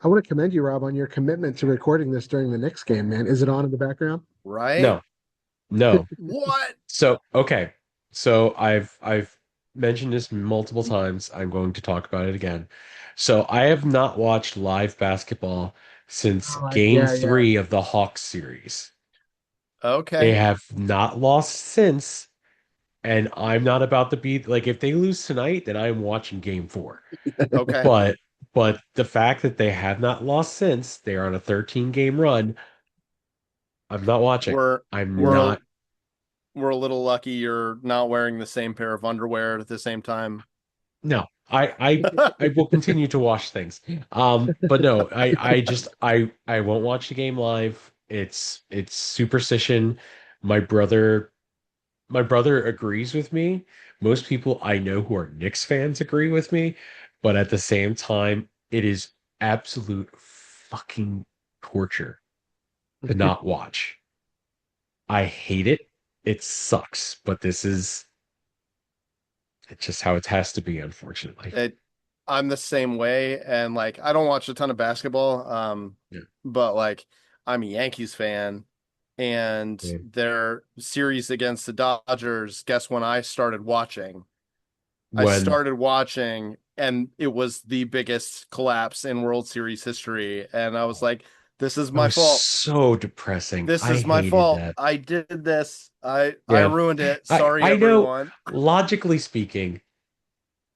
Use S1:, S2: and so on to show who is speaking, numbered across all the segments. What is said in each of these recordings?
S1: I want to commend you, Rob, on your commitment to recording this during the Knicks game, man. Is it on in the background?
S2: Right?
S3: No, no.
S2: What?
S3: So, okay. So I've mentioned this multiple times. I'm going to talk about it again. So I have not watched live basketball since game
S1: Yeah, yeah.
S3: three of the Hawks series. They
S2: Okay.
S3: have not lost since, and I'm not about to be like if they lose tonight, then I'm watching game four.
S2: Okay.
S3: But but the fact that they have not lost since, they are on a 13 game run, I'm not watching.
S2: We're
S3: I'm
S2: we're
S3: not.
S2: we're a little lucky you're not wearing the same pair of underwear at the same time.
S3: No, I will continue to watch things. But no, I won't watch the game live. It's superstition. My brother my brother agrees with me. Most people I know who are Knicks fans agree with me, but at the same time, it is absolute fucking torture to not watch. I hate it. It sucks, but this is it's just how it has to be, unfortunately.
S2: It I'm the same way, and like I don't watch a ton of basketball,
S3: Yeah.
S2: but like I'm a Yankees fan, and
S3: Yeah.
S2: their series against the Dodgers, guess when I started watching? I
S3: When
S2: started watching, and it was the biggest collapse in World Series history, and I was like, this is
S3: it
S2: my
S3: was
S2: fault.
S3: so depressing.
S2: This
S3: I
S2: is my
S3: hated
S2: fault.
S3: that.
S2: I did this. I
S3: Yeah.
S2: ruined it.
S3: I
S2: Sorry,
S3: I know
S2: everyone.
S3: logically speaking,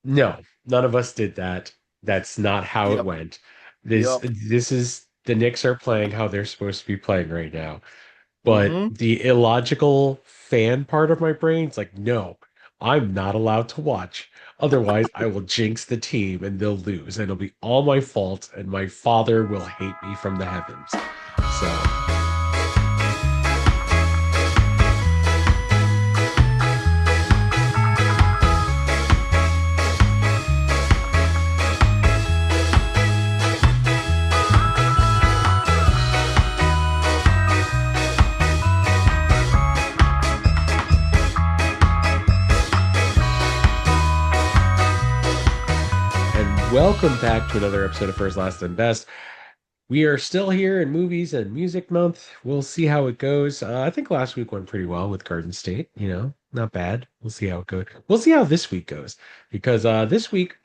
S3: no, none of us did that. That's not how it
S2: Yep.
S3: went. This
S2: Yep.
S3: this is the Knicks are playing how they're supposed to be playing right now. But
S2: Mm-hmm.
S3: the illogical fan part of my brain's like, no, I'm not allowed to watch. Otherwise, I will jinx the team and they'll lose, and it'll be all my fault, and my father will hate me from the heavens. So, and welcome back to another episode of First, Last, and Best. We are still here in movies and music month. We'll see how it goes. I think last week went pretty well with Garden State. Not bad. We'll see how it goes. We'll see how this week goes because this week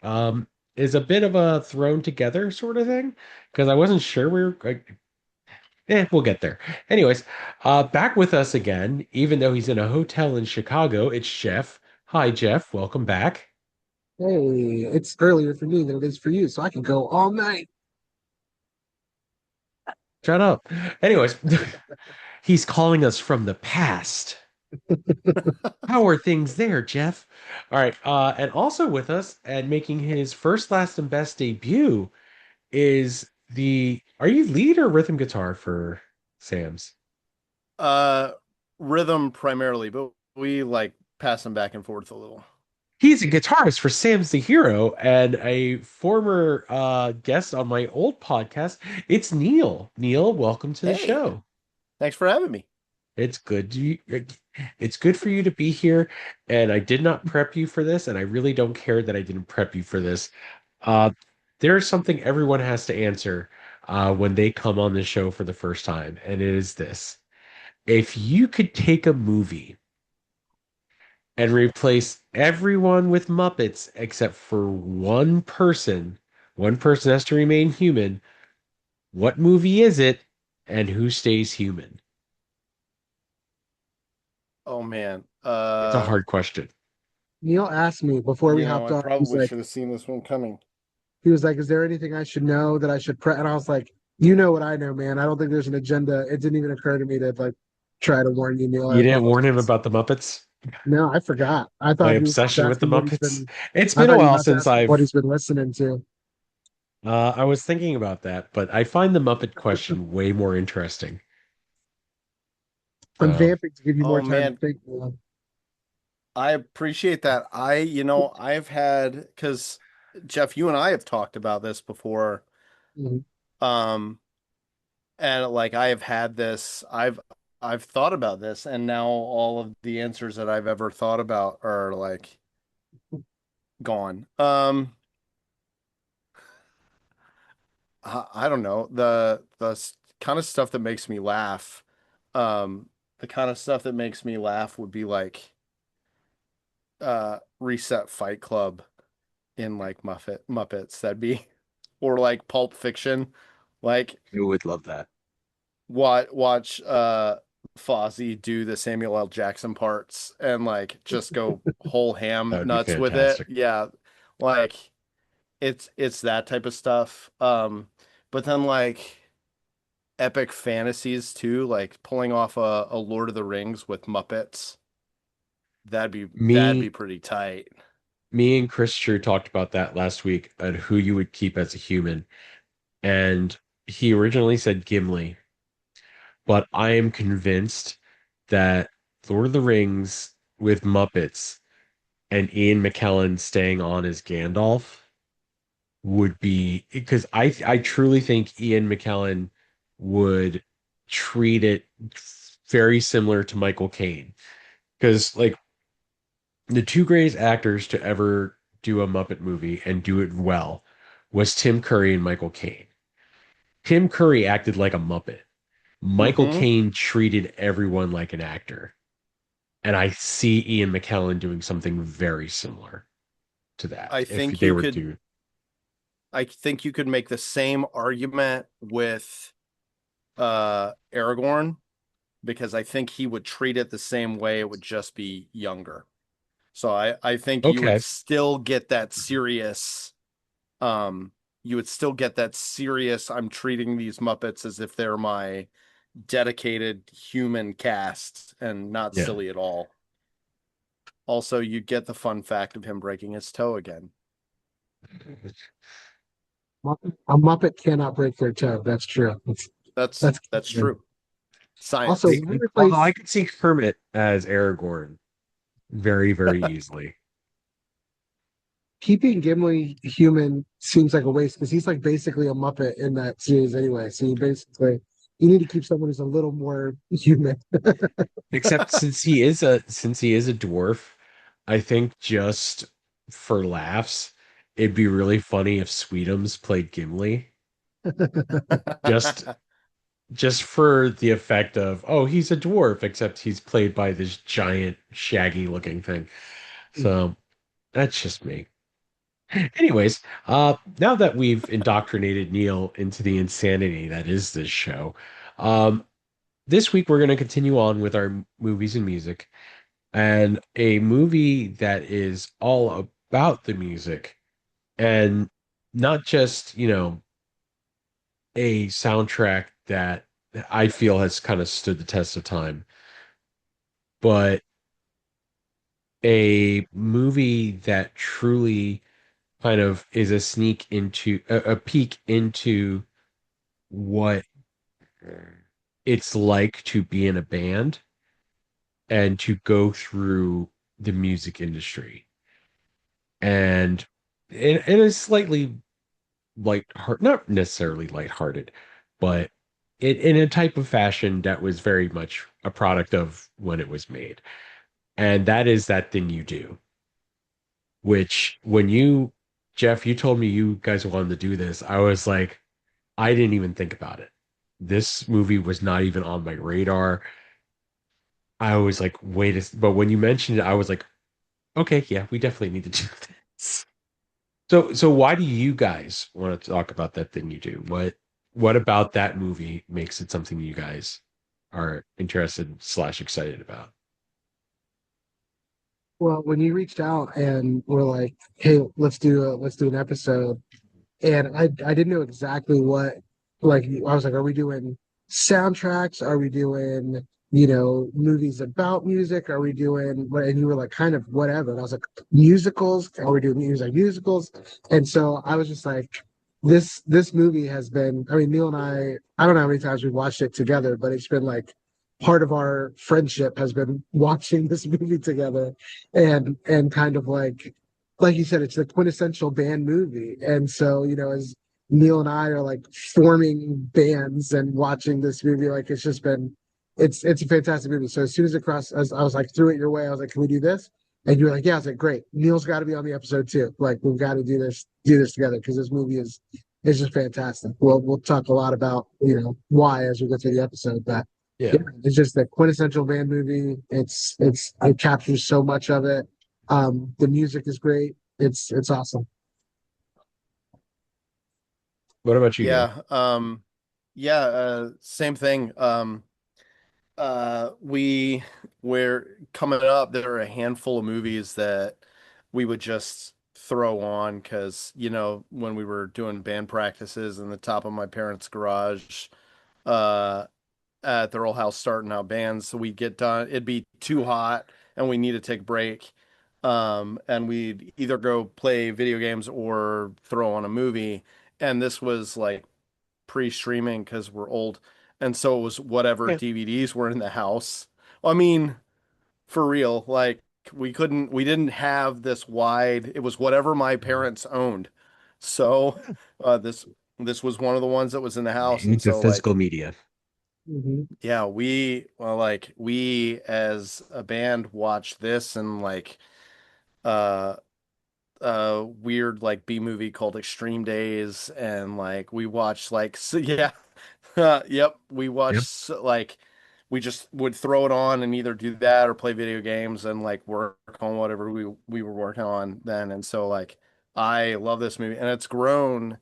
S3: is a bit of a thrown together sort of thing because I wasn't sure we were. We'll get there. Anyways, back with us again, even though he's in a hotel in Chicago. It's Jeff. Hi, Jeff. Welcome back.
S1: Hey, it's earlier for me than it is for you, so I can go all night.
S3: Shut up. Anyways, he's calling us from the past. How are things there, Jeff? All right. And also with us and making his first, last, and best debut is the. Are you lead or rhythm guitar for Sam's?
S2: Uh, Rhythm primarily, but we like pass them back and forth a little.
S3: He's a guitarist for Sam's the Hero and a former guest on my old podcast. It's Neil. Neil, welcome to the
S2: Hey,
S3: show.
S2: thanks for having me.
S3: It's good it's good for you to be here. And I did not prep you for this, and I really don't care that I didn't prep you for this. Uh, there's something everyone has to answer when they come on the show for the first time, and it is this. If you could take a movie and replace everyone with Muppets except for one person has to remain human, what movie is it, and who stays human?
S2: Oh man.
S3: It's a hard question.
S1: Neil asked me before we hopped
S2: I
S1: on.
S2: probably should have seen this one coming.
S1: Is there anything I should know that I should prep? And I was like, you know what I know, man. I don't think there's an agenda. It didn't even occur to me to like try to warn you, Neil. I
S3: You didn't warn him
S1: apologize.
S3: about the Muppets?
S1: No, I forgot. I
S3: My
S1: thought he was just
S3: obsession with the
S1: asking what he's
S3: Muppets?
S1: been.
S3: It's
S1: I
S3: been a
S1: thought he was
S3: while
S1: about to
S3: since
S1: ask what
S3: I've
S1: he's been listening to.
S3: I was thinking about that, but I find the Muppet question way more interesting.
S1: I'm
S3: So,
S1: vamping to give you more
S2: Oh
S1: time to
S2: man,
S1: think. Neil.
S2: I appreciate that. I've had because Jeff, you and I have talked about this before.
S1: Mhm.
S2: Um, and like I have had this, I've thought about this, and now all of the answers that I've ever thought about are like gone. I don't know, kind of stuff that makes me laugh. The kind of stuff that makes me laugh would be like Reset Fight Club in like Muppets. That'd be or like Pulp Fiction. Like
S3: I would love that.
S2: watch Fozzie do the Samuel L. Jackson parts and like just go whole
S3: That
S2: ham
S3: would be
S2: nuts with it.
S3: fantastic.
S2: Yeah. Like it's that type of stuff. But then like epic fantasies too, like pulling off a Lord of the Rings with Muppets. That'd be
S3: Me,
S2: pretty tight.
S3: me and Chris True talked about that last week and who you would keep as a human. And he originally said Gimli, but I am convinced that Lord of the Rings with Muppets and Ian McKellen staying on as Gandalf would be because I truly think Ian McKellen would treat it very similar to Michael Caine. Because like the two greatest actors to ever do a Muppet movie and do it well was Tim Curry and Michael Caine. Tim Curry acted like a Muppet. Michael
S2: Hmm.
S3: Caine treated everyone like an actor. And I see Ian McKellen doing something very similar to that
S2: I
S3: if
S2: think
S3: they
S2: you
S3: were
S2: could
S3: to.
S2: I think you could make the same argument with Aragorn because I think he would treat it the same way. It would just be younger. So I think
S3: Okay.
S2: um you would still get that serious, I'm treating these Muppets as if they're my dedicated human cast and not
S3: Yeah.
S2: silly at all. Also, you get the fun fact of him breaking his toe again.
S1: A Muppet cannot break their toe. That's true. That's
S2: That's
S1: good.
S2: true.
S1: Also,
S2: Science.
S1: we
S3: Although I
S1: replace
S3: could see Kermit as Aragorn very, very easily.
S1: keeping Gimli human seems like a waste because he's like basically a Muppet in that series anyway. So you need to keep someone who's a little more human.
S3: Except since he is a dwarf, I think just for laughs, it'd be really funny if Sweetums played Gimli. Just just for the effect of, oh, he's a dwarf, except he's played by this giant, shaggy looking thing. So that's just me. Anyways, now that we've indoctrinated Neil into the insanity that is this show, um, this week we're going to continue on with our movies and music. And a movie that is all about the music and not just, a soundtrack that I feel has kind of stood the test of time, but a movie that truly kind of is a sneak into a peek into what it's like to be in a band and to go through the music industry. And it is slightly not necessarily lighthearted, but in a type of fashion that was very much a product of when it was made. And that is That Thing You Do, which Jeff, you told me you guys wanted to do this. I was like, I didn't even think about it. This movie was not even on my radar. I was like, but when you mentioned it, I was like, okay, yeah, we definitely need to do this. So why do you guys want to talk about That Thing You Do? What about that movie makes it something you guys are interested slash excited about?
S1: Well, when you reached out and were like, "Hey, let's do an episode," and I didn't know exactly what like I was like, "Are we doing soundtracks? Are we doing movies about music? Are we doing what?" And you were like, "Kind of whatever." And I was like, "Musicals? Are we doing music musicals?" And so I was just like, "This movie has been. I mean, Neil and I don't know how many times we've watched it together, but it's been like." Part of our friendship has been watching this movie together and kind of like you said, it's the quintessential band movie. And so, as Neil and I are like forming bands and watching this movie, like it's a fantastic movie. So as soon as as I was like threw it your way, I was like, can we do this? And you were like, yeah, I was like, great. Neil's got to be on the episode too. Like we've got to do this together because this movie is is just fantastic. We'll talk a lot about why as we go through the episode, but
S3: Yeah.
S1: yeah, it's just the quintessential band movie. It captures so much of it. The music is great. It's awesome.
S3: What about you, Gil?
S2: Yeah. Yeah, same thing. We were coming up, there were a handful of movies that we would just throw on because, when we were doing band practices in the top of my parents' garage, uh, at their old house starting out bands, so we'd get done, it'd be too hot and we need to take a break. And we'd either go play video games or throw on a movie. And this was like pre-streaming because we're old, and so it was whatever
S3: Yeah.
S2: DVDs were in the house. I mean, for real, like we didn't have this wide. It was whatever my parents owned. So this was one of the ones that was in the house, and
S3: It's a
S2: so like
S3: physical media.
S1: Mhm.
S2: yeah, we as a band watched this and like uh weird like B movie called Extreme Days, and like we watched like so, yeah. Yep, we watched
S3: Yep.
S2: like we just would throw it on and either do that or play video games and like work on whatever we were working on then. And so like I love this movie, and it's grown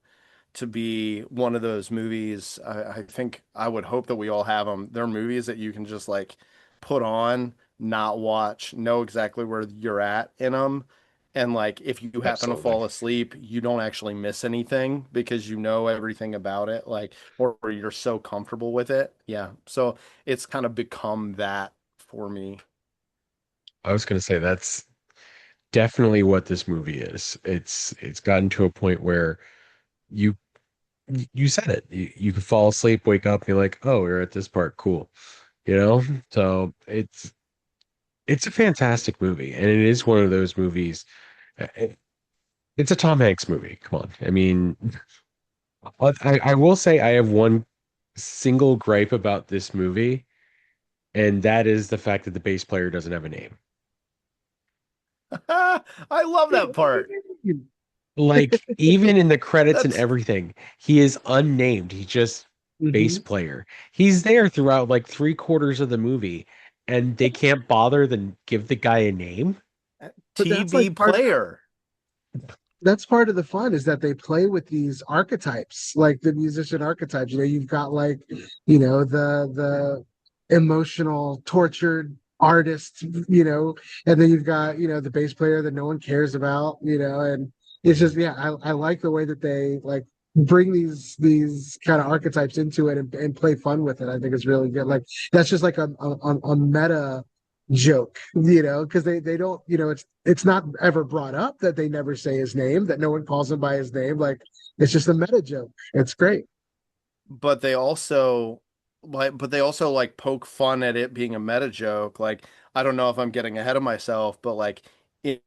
S2: to be one of those movies. I think I would hope that we all have them. They're movies that you can just like put on, not watch, know exactly where you're at in them. And like if you happen to
S3: Absolutely.
S2: fall asleep, you don't actually miss anything because you know everything about it, like, or you're so comfortable with it. Yeah. So it's kind of become that for me.
S3: I was going to say that's definitely what this movie is. It's gotten to a point where you you said it. You can fall asleep, wake up, and you're like, oh, we're at this part. Cool. You know? So it's a fantastic movie. And it is one of those movies. It's a Tom Hanks movie. Come on. I mean, I will say I have one single gripe about this movie, and that is the fact that the bass player doesn't have a name.
S2: I love that part.
S3: Like, even in the credits and
S2: That's
S3: everything, he is unnamed. He's just bass
S1: Mhm.
S3: player. He's there throughout like three-quarters of the movie, and they can't bother to give the guy a name.
S1: But
S2: TB player.
S1: that's part of the fun is that they play with these archetypes, like the musician archetypes. You've got like, the emotional, tortured artist, and then you've got, the bass player that no one cares about, and it's just yeah, I like the way that they like bring these kind of archetypes into it and play fun with it. I think it's really good. Like that's just like a meta joke, because they don't, it's not ever brought up that they never say his name, that no one calls him by his name. Like it's just a meta joke. It's great.
S2: But they also like poke fun at it being a meta joke. Like, I don't know if I'm getting ahead of myself, but like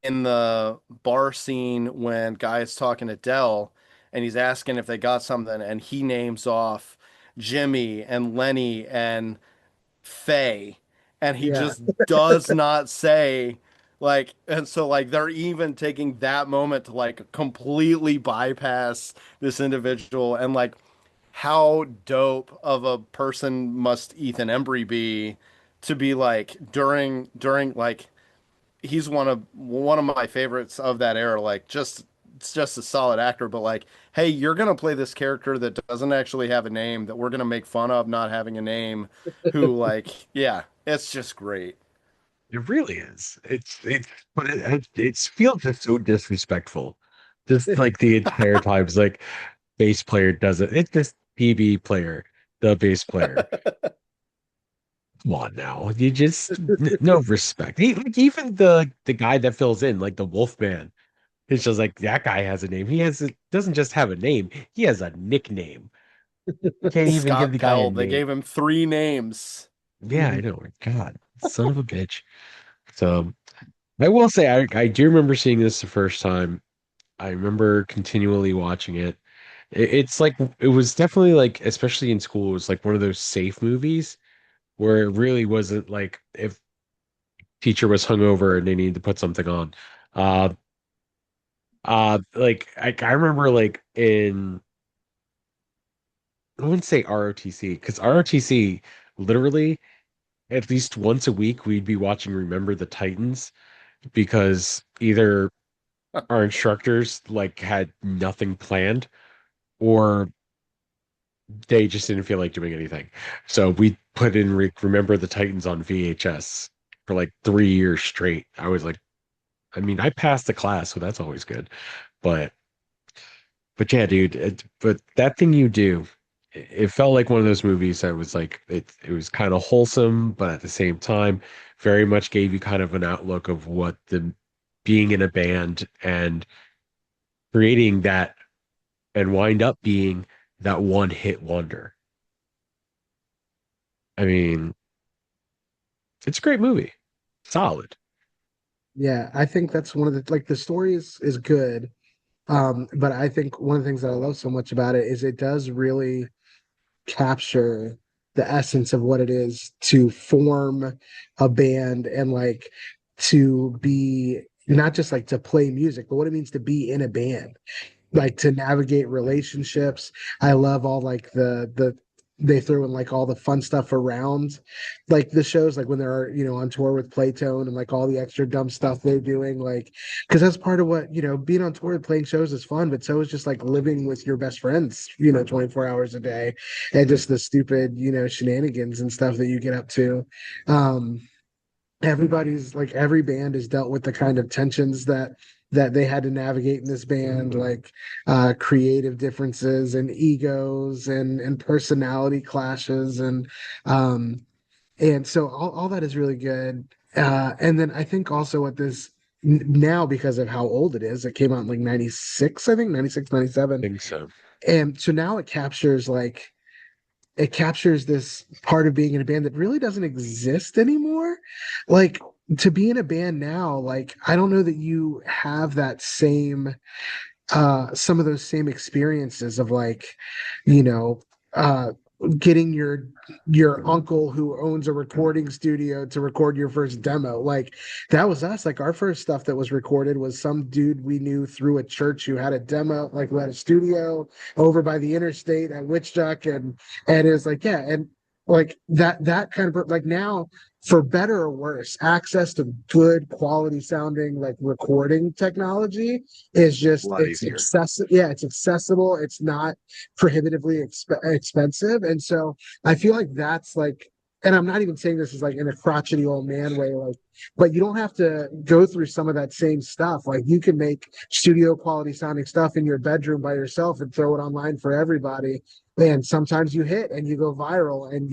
S2: in the bar scene when Guy's talking to Dell and he's asking if they got something, and he names off Jimmy and Lenny and Faye, and he
S1: Yeah.
S2: just does not say like, and so like they're even taking that moment to like completely bypass this individual. And like how dope of a person must Ethan Embry be to be like during like he's one of my favorites of that era. Like just it's just a solid actor, but like, hey, you're gonna play this character that doesn't actually have a name, that we're gonna make fun of not having a name, who like, yeah, it's just great.
S3: It really is. But it feels just so disrespectful. Just like the entire time, it's like bass player does it. It's just PB player, the bass player. Come on now, you just no respect. Like even the guy that fills in, like the Wolfman, it's just like that guy has a name. Doesn't just have a name. He has a nickname. Can't even give
S2: Scott
S3: the guy a
S2: Pell, they
S3: name.
S2: gave him three names.
S3: Yeah, I know. God, son of a bitch. So I will say I do remember seeing this the first time. I remember continually watching it. It's like it was definitely like, especially in school, it was like one of those safe movies where it really wasn't like if teacher was hungover and they needed to put something on. Like I remember like in I wouldn't say ROTC because ROTC literally at least once a week we'd be watching Remember the Titans because either our instructors like had nothing planned or they just didn't feel like doing anything. So we put in Remember the Titans on VHS for like 3 years straight. I was like, I mean, I passed the class, so that's always good. But but yeah, dude, but that thing you do, it felt like one of those movies that was like it was kind of wholesome, but at the same time, very much gave you kind of an outlook of what the being in a band and creating that and wind up being that one hit wonder. I mean, it's a great movie. Solid.
S1: Yeah, I think that's one of the like the story is good. But I think one of the things that I love so much about it is it does really capture the essence of what it is to form a band and like to be not just like to play music, but what it means to be in a band, like to navigate relationships. I love all like the they throw in like all the fun stuff around like the shows, like when they're on tour with Playtone and like all the extra dumb stuff they're doing, like because that's part of what being on tour and playing shows is fun, but so is just like living with your best friends 24 hours a day and just the stupid shenanigans and stuff that you get up to. um Everybody's like every band has dealt with the kind of tensions that they had to navigate in this band, like creative differences and egos and personality clashes and so all that is really good. And then I think also what this now, because of how old it is, it came out in like 96, I think 96,
S3: I
S1: 97.
S3: think so.
S1: And so now it captures this part of being in a band that really doesn't exist anymore. Like to be in a band now, like I don't know that you have that same some of those same experiences of like, you know, uh getting your uncle who owns a recording studio to record your first demo. Like that was us. Like our first stuff that was recorded was some dude we knew through a church who had a demo, like who had a studio over by the interstate at Witchduck, and it was like, yeah, and like that kind of like now, for better or worse, access to good quality sounding like recording technology is
S3: A
S1: just
S3: lot
S1: it's
S3: easier.
S1: accessible. Yeah, it's accessible. It's not prohibitively expensive, and so I feel like that's like, and I'm not even saying this is like in a crotchety old man way, like, but you don't have to go through some of that same stuff. Like you can make studio quality sounding stuff in your bedroom by yourself and throw it online for everybody. And sometimes you hit and you go viral and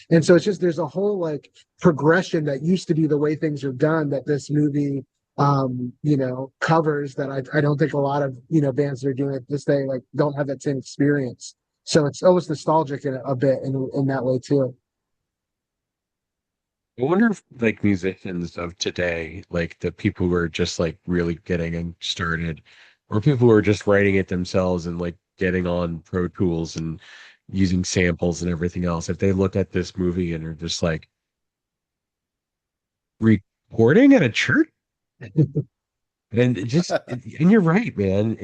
S1: and so it's just there's a whole like progression that used to be the way things are done that this movie covers that I don't think a lot of bands that are doing it this day like don't have that same experience. So it's almost nostalgic in a bit in that way too.
S3: I wonder if like musicians of today, like the people who are just like really getting started, or people who are just writing it themselves and like getting on Pro Tools and using samples and everything else, if they look at this movie and are just like recording at a church, and and you're right, man.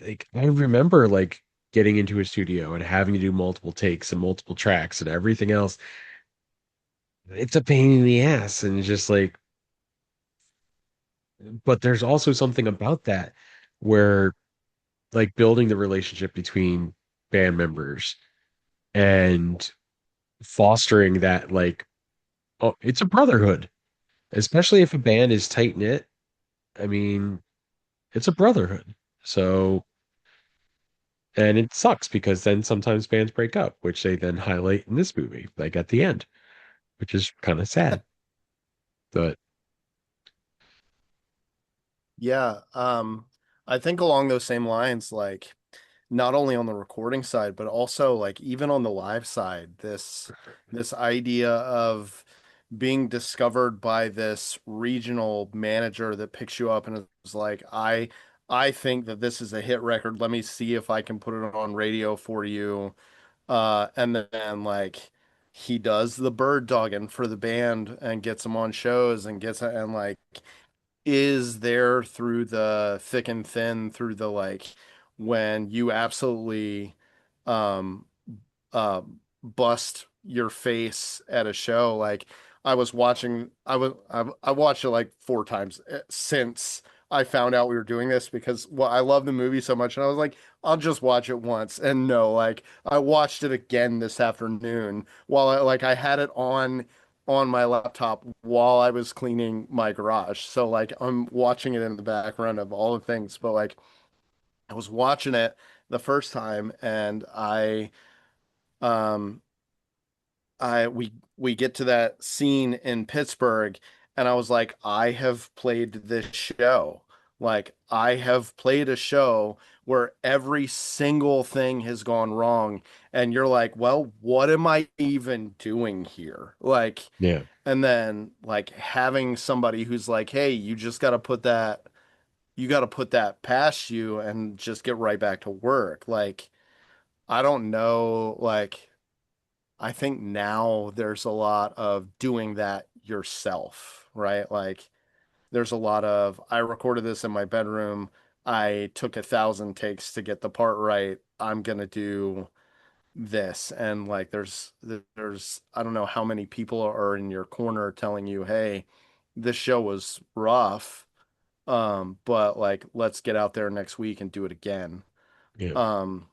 S3: Like I remember like getting into a studio and having to do multiple takes and multiple tracks and everything else. It's a pain in the ass, and it's just like but there's also something about that where like building the relationship between band members and fostering that like oh it's a brotherhood, especially if a band is tight knit. I mean it's a brotherhood. So and it sucks because then sometimes bands break up, which they then highlight in this movie like at the end, which is kind of sad. But
S2: Yeah, I think along those same lines, like not only on the recording side, but also like even on the live side, this idea of being discovered by this regional manager that picks you up and is like, I think that this is a hit record. Let me see if I can put it on radio for you. And then like he does the bird dogging for the band and gets them on shows and gets and like is there through the thick and thin, through the like when you absolutely um uh bust your face at a show. Like I was watching I watched it like 4 times since I found out we were doing this because well I love the movie so much and I was like I'll just watch it once. And no, like I watched it again this afternoon while I had it on my laptop while I was cleaning my garage. So like I'm watching it in the background of all the things, but like I was watching it the first time and um we get to that scene in Pittsburgh and I was like, I have played this show. Like I have played a show where every single thing has gone wrong and you're like, well, what am I even doing here? Like,
S3: Yeah.
S2: and then like having somebody who's like, hey, you got to put that past you and just get right back to work. Like, I don't know, like I think now there's a lot of doing that yourself, right? Like there's a lot of I recorded this in my bedroom. I took 1,000 takes to get the part right. I'm gonna do this. And like there's I don't know how many people are in your corner telling you, hey, this show was rough. But like let's get out there next week and do it again.
S3: Yeah.
S2: Um,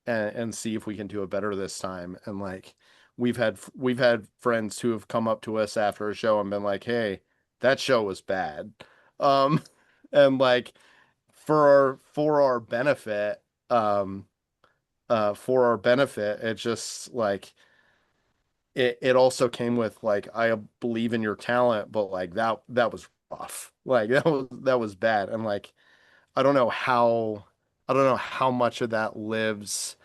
S2: and see if we can do it better this time. And like we've had friends who have come up to us after a show and been like, "Hey, that show was bad." Um, and like for our benefit, um, for our benefit, it just like it also came with like I believe in your talent, but like that was rough. Like that was bad. And like I don't know how much of that lives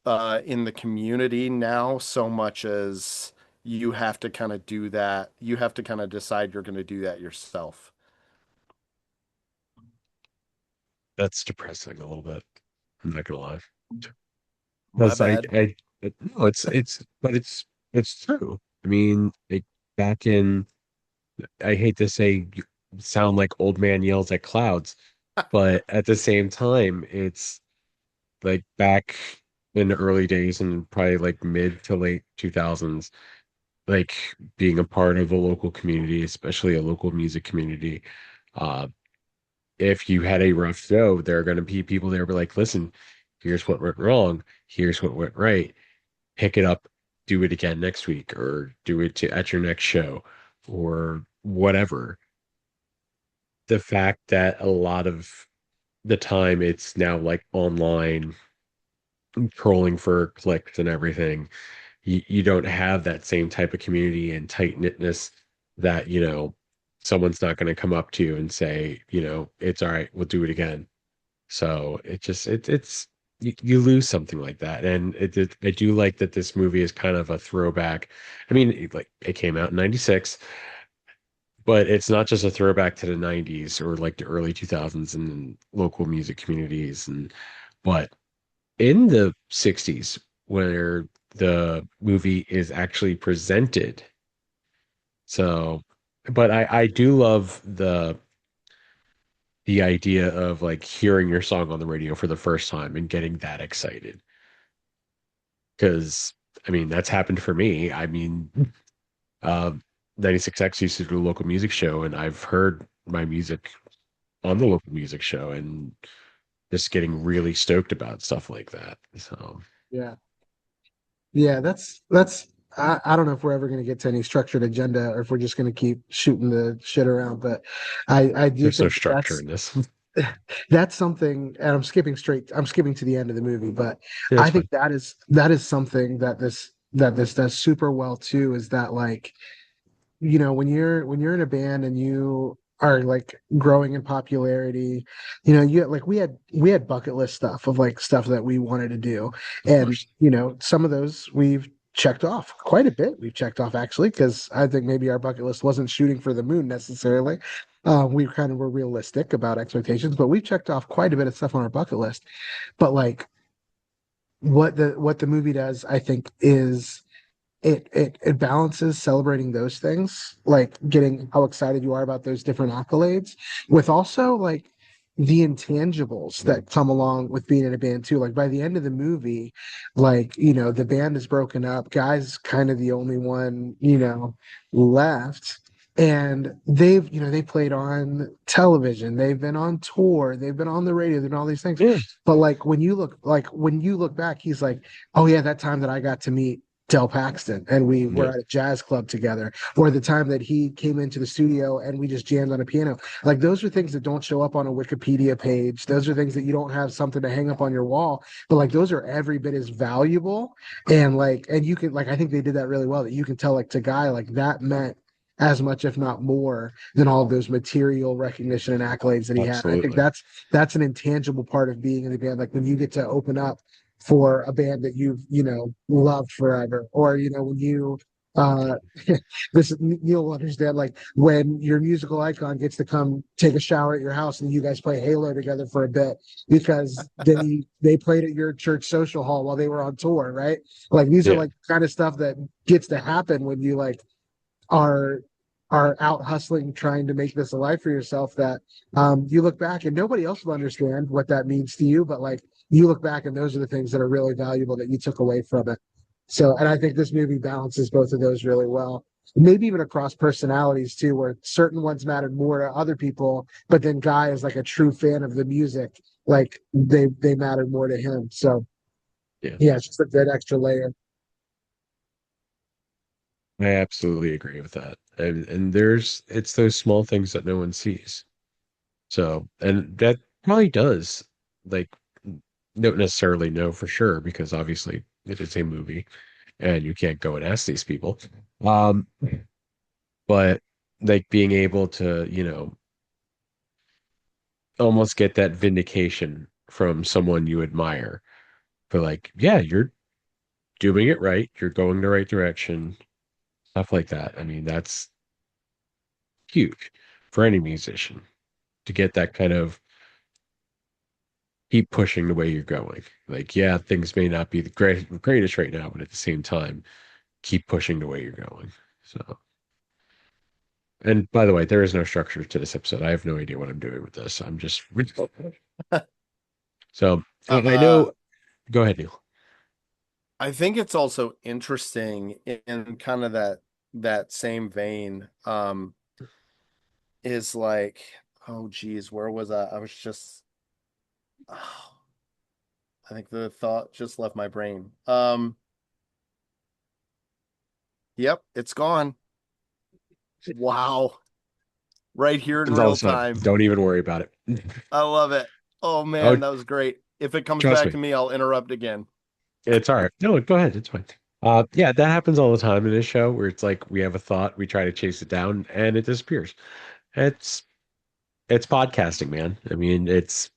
S2: in the community now so much as you have to kind of do that. You have to kind of decide you're going to do that yourself.
S3: That's depressing a little bit. I'm not gonna lie.
S2: My
S3: Because
S2: bad.
S3: no, but it's true. I mean, back in, I hate to say, you sound like old man yells at clouds, but at the same time, it's like back in the early days and probably like mid to late 2000s, like being a part of a local community, especially a local music community. Uh, if you had a rough show, there are going to be people there be like, listen, here's what went wrong, here's what went right, pick it up, do it again next week, or do it at your next show, or whatever. The fact that a lot of the time it's now like online trolling for clicks and everything, you don't have that same type of community and tight knitness that, someone's not going to come up to you and say, it's all right, we'll do it again. So it's you lose something like that. And I do like that this movie is kind of a throwback. I mean, like it came out in 96, but it's not just a throwback to the 90s or like the early 2000s and local music communities but in the 60s where the movie is actually presented. So, but I do love the idea of like hearing your song on the radio for the first time and getting that excited. Because I mean, that's happened for me. I mean, uh, 96X used to do a local music show, and I've heard my music on the local music show and just getting really stoked about stuff like that. So,
S1: Yeah. Yeah, that's I don't know if we're ever going to get to any structured agenda or if we're just going to keep shooting the shit around, but I do
S3: there's no
S1: think that
S3: structure in this.
S1: that's something, and I'm skipping to the end of the movie, but
S3: Yeah,
S1: I
S3: that's
S1: think
S3: fine.
S1: that is something that this does super well too, is that like when you're in a band and you are like growing in popularity, you like we had bucket list stuff of like stuff that we wanted to do,
S3: Of
S1: and
S3: course.
S1: some of those we've checked off quite a bit. We've checked off actually because I think maybe our bucket list wasn't shooting for the moon necessarily. We kind of were realistic about expectations, but we've checked off quite a bit of stuff on our bucket list. But like what the movie does, I think, is it balances celebrating those things, like getting how excited you are about those different accolades, with also like the intangibles that come along with being in a band too. Like by the end of the movie, like, the band is broken up. Guy's kind of the only one, left. And they played on television, they've been on tour, they've been on the radio, they've been all these things.
S3: Yeah.
S1: But when you look back, he's like, oh yeah, that time that I got to meet Del Paxton and we were
S3: Yeah.
S1: at a jazz club together, or the time that he came into the studio and we just jammed on a piano. Like those are things that don't show up on a Wikipedia page. Those are things that you don't have something to hang up on your wall, but like those are every bit as valuable. And you can, like, I think they did that really well, that you can tell, like, to Guy, like that meant as much, if not more, than all of those material recognition and accolades that he had. I think
S3: Absolutely.
S1: that's an intangible part of being in the band. Like when you get to open up for a band that you've, loved forever, or, when you uh this you'll understand, like when your musical icon gets to come take a shower at your house and you guys play Halo together for a bit because they played at your church social hall while they were on tour, right? Like these are
S3: Yeah.
S1: like kind of stuff that gets to happen when you like are are out hustling trying to make this a life for yourself, that you look back and nobody else will understand what that means to you, but like you look back and those are the things that are really valuable that you took away from it. So, and I think this movie balances both of those really well, maybe even across personalities too, where certain ones mattered more to other people, but then Guy is like a true fan of the music, like they mattered more to him. So
S3: Yeah.
S1: yeah, it's just a good extra layer.
S3: I absolutely agree with that. And it's those small things that no one sees. So, and that probably does, like, don't necessarily know for sure because obviously it is a movie and you can't go and ask these people. Um, but like being able to, almost get that vindication from someone you admire for like, yeah, you're doing it right, you're going the right direction, stuff like that. I mean, that's huge for any musician to get that kind of keep pushing the way you're going. Like, yeah, things may not be the greatest right now, but at the same time, keep pushing the way you're going. So, and by the way, there is no structure to this episode. I have no idea what I'm doing with this. I'm just so I
S2: Uh,
S3: know. Go ahead, Neil.
S2: I think it's also interesting in kind of that same vein. Is like, oh geez, where was I? I was just, oh, I think the thought just left my brain. Yep, it's gone. Wow, right here in
S3: Happens all
S2: real
S3: the time.
S2: time.
S3: Don't even worry about it.
S2: I love it. Oh
S3: Oh,
S2: man, that was great. If it comes
S3: trust
S2: back
S3: me,
S2: to me, I'll interrupt again.
S3: it's all right. No, go ahead. It's fine. Yeah, that happens all the time in this show where it's like we have a thought, we try to chase it down, and it disappears. It's it's podcasting, man. I mean, it's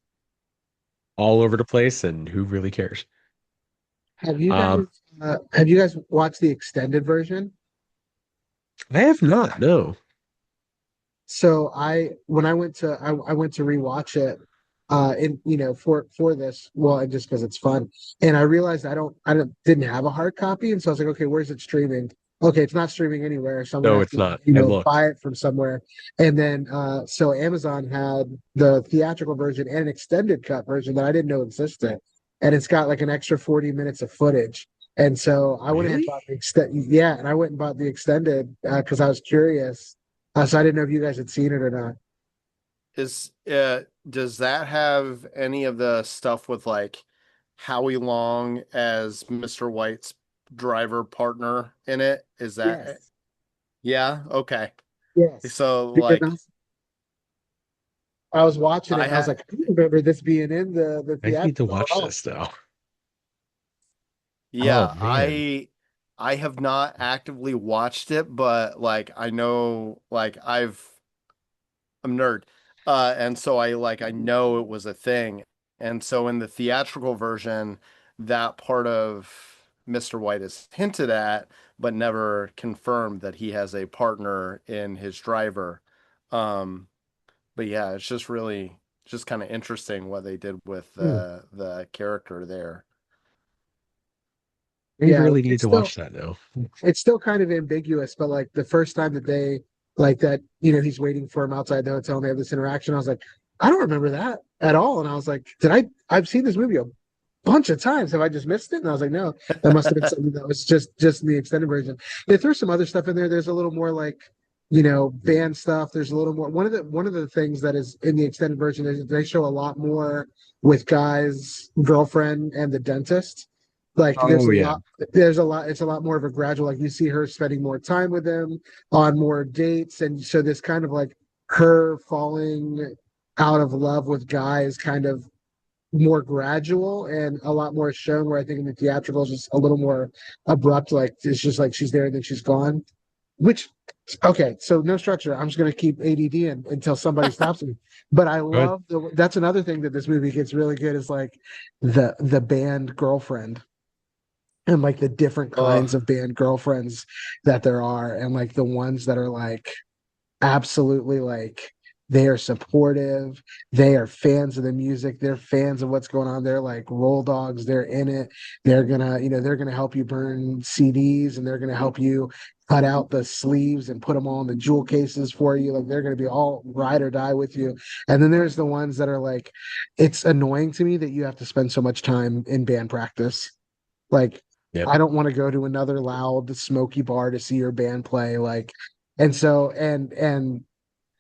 S3: all over the place, and who really cares?
S1: Have you guys
S3: Um,
S1: watched the extended version?
S3: I have not. No.
S1: So when I went to rewatch it, for this, well, and just because it's fun, and I realized I didn't have a hard copy, and so I was like, okay, where's it streaming? Okay, it's not streaming anywhere, so I'm gonna
S3: No,
S1: have
S3: it's
S1: to,
S3: not. I looked.
S1: buy it from somewhere. And then so Amazon had the theatrical version and an extended cut version that I didn't know existed, and it's got like an extra 40 minutes of footage. And so I went ahead and
S3: Really?
S1: bought yeah, and I went and bought the extended because I was curious. So I didn't know if you guys had seen it or not.
S2: Is does that have any of the stuff with like Howie Long as Mr. White's driver partner in it? Is that,
S1: Yes.
S2: yeah? Okay.
S1: Yes.
S2: So
S1: Because
S2: like
S1: I was watching it
S2: I
S1: and I was
S2: had,
S1: like, I don't remember this being in the
S3: I need to
S1: theatrical at
S3: watch
S1: all.
S3: this though. Oh
S2: yeah,
S3: man.
S2: I have not actively watched it, but like I know, like I'm a nerd. And so I know it was a thing. And so in the theatrical version, that part of Mr. White is hinted at, but never confirmed that he has a partner in his driver. Um, but yeah, it's just really just kind of interesting what they did with
S1: Hmm.
S2: the character there.
S3: I
S1: Yeah,
S3: really need to watch that now.
S1: it's still kind of ambiguous, but like the first time that they like that, he's waiting for him outside the hotel and they have this interaction, I was like, I don't remember that at all. And I was like, did I've seen this movie a bunch of times. Have I just missed it? And I was like, no, that must have been something that was just in the extended version. They threw some other stuff in there. There's a little more like, band stuff. There's a little more. One of the things that is in the extended version is they show a lot more with Guy's girlfriend and the dentist. Like
S3: Oh yeah.
S1: it's a lot more of a gradual, like you see her spending more time with him on more dates. And so this kind of like her falling out of love with Guy is kind of more gradual and a lot more shown, where I think in the theatrical is just a little more abrupt, like it's just like she's there and then she's gone. Which okay, so no structure. I'm just gonna keep ADD in until somebody stops me. But I
S3: Good.
S1: love that's another thing that this movie gets really good is like the band girlfriend and like the different
S2: Oh,
S1: kinds of band girlfriends that there are, and like the ones that are like absolutely like they are supportive, they are fans of the music, they're fans of what's going on, they're like roll dogs, they're in it, they're gonna help you burn CDs, and they're gonna help you cut out the sleeves and put them all in the jewel cases for you, like they're gonna be all ride or die with you. And then there's the ones that are like, it's annoying to me that you have to spend so much time in band practice, like
S3: Yep.
S1: I don't want to go to another loud smoky bar to see your band play, like. And so and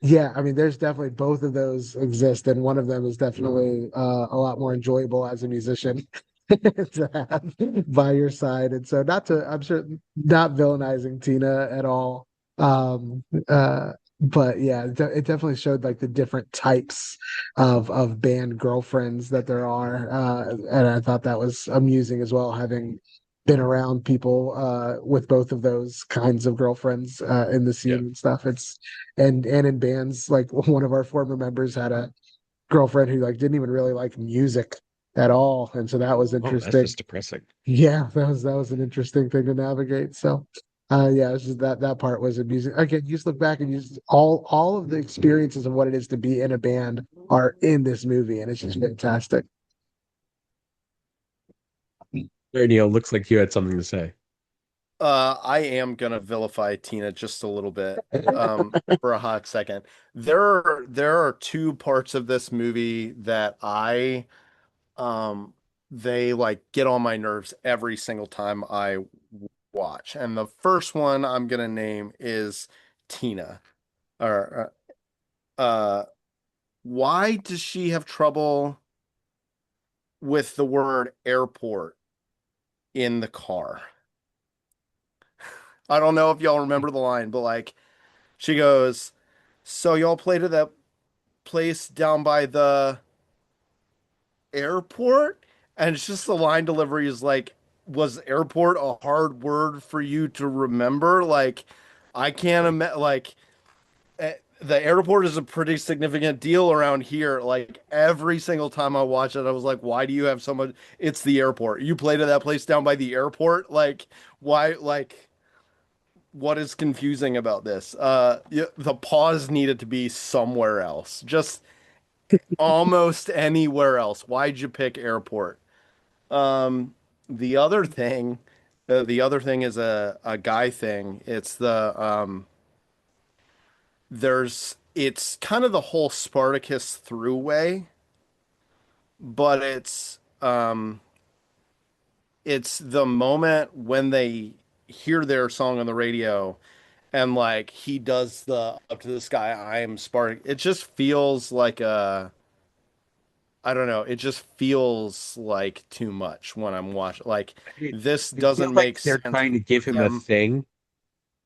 S1: yeah, I mean, there's definitely both of those exist, and one of them is definitely a lot more enjoyable as a musician to have by your side. And so, I'm sure, not villainizing Tina at all. Um, but yeah, it definitely showed like the different types of band girlfriends that there are, and I thought that was amusing as well, having been around people with both of those kinds of girlfriends in the scene
S3: Yep.
S1: and stuff. It's and in bands, like one of our former members had a girlfriend who like didn't even really like music at all, and so that was
S3: Oh, that's
S1: interesting.
S3: just depressing.
S1: Yeah, that was an interesting thing to navigate. So yeah, it's just that part was amusing. Again, you just look back and you just all of the experiences of what it is to be in a band are in this movie, and it's just fantastic.
S3: There, Neil, looks like you had something to say.
S2: I am gonna vilify Tina just a little bit, for a hot second. There are two parts of this movie that um, they like get on my nerves every single time I watch. And the first one I'm gonna name is Tina. Or, why does she have trouble with the word airport in the car? I don't know if y'all remember the line, but like she goes, "So y'all played at that place down by the airport?" And it's just the line delivery is like, was airport a hard word for you to remember? Like, I can't imagine, like, the airport is a pretty significant deal around here. Like, every single time I watch it, I was like, why do you have so much? It's the airport. You played at that place down by the airport? Like, why? Like, what is confusing about this? The pause needed to be somewhere else. Just almost anywhere else. Why'd you pick airport? Um, the other thing, the other thing is a guy thing. It's it's kind of the whole Spartacus throughway, but it's the moment when they hear their song on the radio and like he does the up to the sky, I am Spartacus. It just feels like a I don't know. It just feels like too much when I'm watching. Like this
S3: I feel
S2: doesn't
S3: like
S2: make
S3: they're
S2: sense
S3: trying to
S2: for
S3: give him a
S2: them.
S3: thing.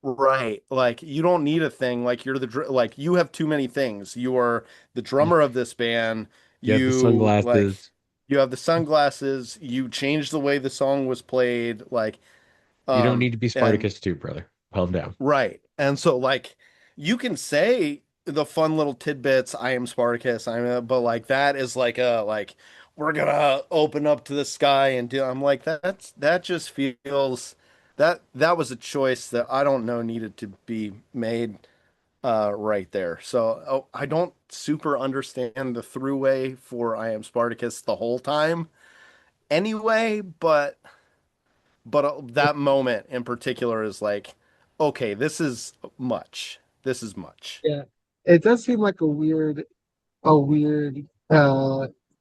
S2: Right. Like you don't need a thing. Like like you have too many things. You are the
S3: You
S2: drummer of this band.
S3: have the sunglasses.
S2: You have the sunglasses. You changed the way the song was played. Like
S3: You don't need to be
S2: and
S3: Spartacus too, brother. Calm down.
S2: right. And so like you can say the fun little tidbits, I am Spartacus, but like that is like a like we're gonna open up to the sky and do I'm like that just feels that was a choice that I don't know needed to be made right there. So I don't super understand the throughway for I am Spartacus the whole time anyway, but that moment in particular is like, okay, this is much. This is much.
S1: Yeah, it does seem like a weird. a weird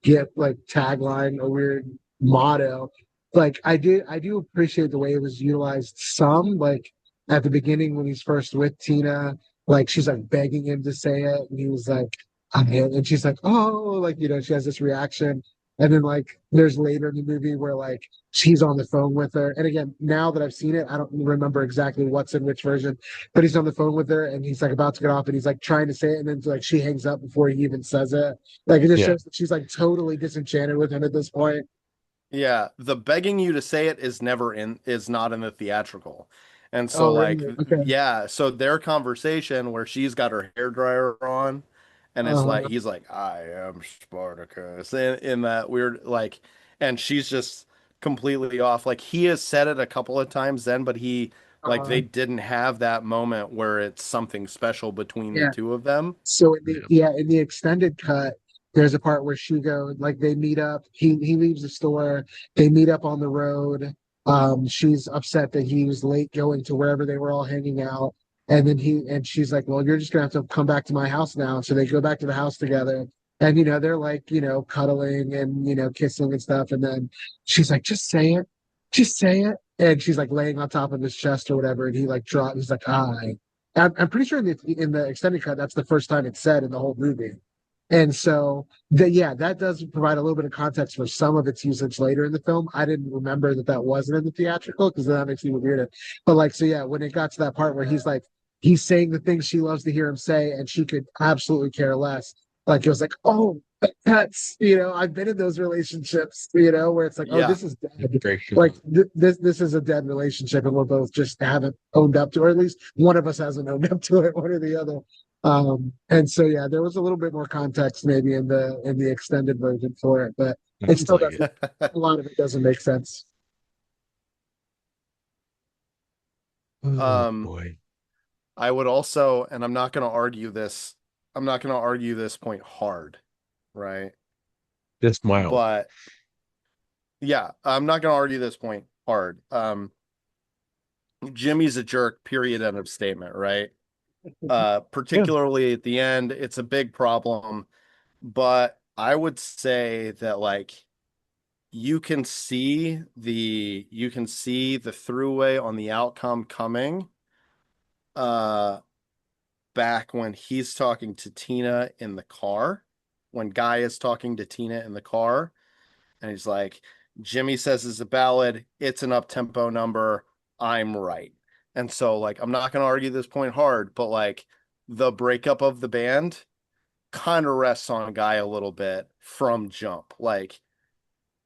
S1: get like tagline, a weird motto. Like I do appreciate the way it was utilized some, like at the beginning when he's first with Tina, like she's like begging him to say it, and he was like, and she's like, oh, like she has this reaction. And then like there's later in the movie where like she's on the phone with her. And again, now that I've seen it, I don't remember exactly what's in which version, but he's on the phone with her and he's like about to get off and he's like trying to say it and then like she hangs up before he even says it. Like it just
S3: Yeah.
S1: shows that she's like totally disenchanted with him at this point.
S2: Yeah, the begging you to say it is not in the theatrical. And so
S1: Oh,
S2: like
S1: really? Okay.
S2: yeah, so their conversation where she's got her hair dryer on and it's like
S1: Uh,
S2: he's like, I am Spartacus in that weird like and she's just completely off. Like he has said it a couple of times then, but he like
S1: uh,
S2: they didn't have that moment where it's something special between the
S1: yeah.
S2: two of them.
S1: So in the
S3: Yeah.
S1: yeah, in the extended cut, there's a part where Shugo like they meet up. He leaves the store. They meet up on the road. She's upset that he was late going to wherever they were all hanging out. And then she's like, well, you're just gonna have to come back to my house now. So they go back to the house together. And they're like, cuddling and kissing and stuff. And then she's like, just say it. Just say it. And she's like laying on top of his chest or whatever. And he like drops, he's like, I. I'm pretty sure in the extended cut, that's the first time it's said in the whole movie. And so, yeah, that does provide a little bit of context for some of its usage later in the film. I didn't remember that that wasn't in the theatrical because that makes me weirder. But like, so yeah, when it got to that part where he's like, he's saying the things she loves to hear him say, and she could absolutely care less. Like it was like, oh, that's I've been in those relationships, where it's like, oh,
S2: Yeah.
S1: this is dead.
S3: Very
S1: Like
S3: true.
S1: this is a dead relationship, and we're both just haven't owned up to, or at least one of us hasn't owned up to it, one or the other. And so yeah, there was a little bit more context maybe in the extended version for it, but it
S3: Sounds
S1: still
S3: like
S1: doesn't.
S3: it.
S1: A lot of it doesn't make sense.
S3: Oh
S2: Um
S3: boy.
S2: I would also, and I'm not going to argue this point hard, right?
S3: Just mild.
S2: But yeah, I'm not going to argue this point hard. Jimmy's a jerk, period, end of statement, right?
S3: Yeah.
S2: Particularly at the end, it's a big problem. But I would say that like you can see the throughway on the outcome coming uh back when he's talking to Tina in the car, when Guy is talking to Tina in the car, and he's like, Jimmy says it's a ballad, it's an up-tempo number, I'm right. And so, like, I'm not going to argue this point hard, but like, the breakup of the band kind of rests on Guy a little bit from jump. Like,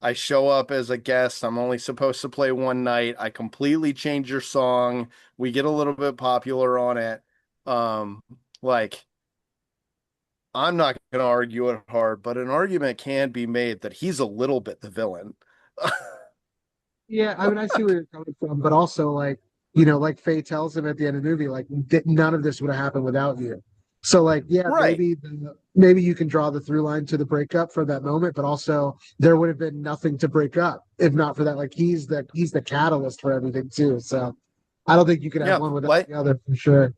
S2: I show up as a guest. I'm only supposed to play one night. I completely change your song. We get a little bit popular on it. Um, like I'm not going to argue it hard, but an argument can be made that he's a little bit the villain.
S1: Yeah, I mean, I see where you're coming from, but also like, like Faye tells him at the end of the movie, like none of this would have happened without you. So like, yeah,
S2: Right.
S1: maybe you can draw the through line to the breakup for that moment, but also there would have been nothing to break up if not for that. Like he's the catalyst for everything too. So I don't think you can have
S2: Yeah.
S1: one without the other for sure.